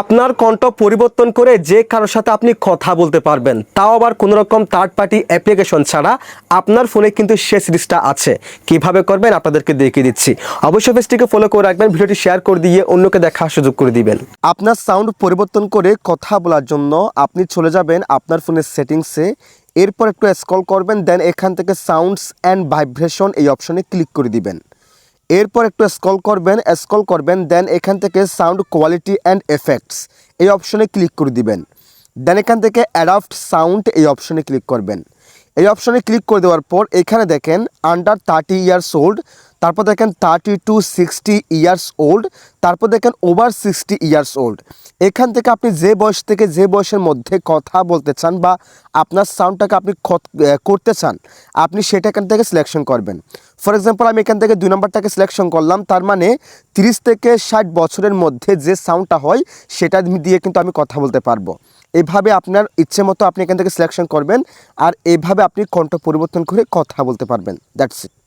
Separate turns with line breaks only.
আপনার কণ্ঠ পরিবর্তন করে যে কারোর সাথে আপনি কথা বলতে পারবেন, তাও আবার কোনো রকম থার্ড পার্টি অ্যাপ্লিকেশন ছাড়া। আপনার ফোনে কিন্তু সে সিরিজটা আছে। কিভাবে করবেন আপনাদেরকে দেখিয়ে দিচ্ছি। অবশ্যই পেজটিকে ফলো করে রাখবেন, ভিডিওটি শেয়ার করে দিয়ে অন্যকে দেখার সুযোগ করে দিবেন। আপনার সাউন্ড পরিবর্তন করে কথা বলার জন্য আপনি চলে যাবেন আপনার ফোনের সেটিংসে। এরপর একটু স্ক্রল করবেন, দেন এখান থেকে সাউন্ডস অ্যান্ড ভাইব্রেশন এই অপশনে ক্লিক করে দিবেন। এরপর একটু স্ক্রল করবেন, দেন এখান থেকে সাউন্ড কোয়ালিটি অ্যান্ড এফেক্টস এই অপশনে ক্লিক করে দিবেন। দেন এখান থেকে অ্যাডাপ্ট সাউন্ড এই অপশনে ক্লিক করবেন। এই অপশনে ক্লিক করে দেওয়ার পর এখানে দেখেন আন্ডার 30 ইয়ার্স ওল্ড, তারপর দেখেন 30 to 60 ইয়ার্স ওল্ড, তারপর দেখেন ওভার 60 ইয়ার্স ওল্ড। এখান থেকে আপনি যে বয়স থেকে যে বয়সের মধ্যে কথা বলতে চান বা আপনার সাউন্ডটাকে আপনি করতে চান, আপনি সেটা এখান থেকে সিলেকশন করবেন। ফর এক্সাম্পল আমি এখান থেকে 2 নম্বরটাকে সিলেকশন করলাম, তার মানে 30 থেকে 60 বছরের মধ্যে যে সাউন্ডটা হয় সেটা দিয়ে কিন্তু আমি কথা বলতে পারবো। এভাবে আপনার ইচ্ছে মতো আপনি এখান থেকে সিলেকশন করবেন, আর এইভাবে আপনি কণ্ঠ পরিবর্তন করে কথা বলতে পারবেন। That's it.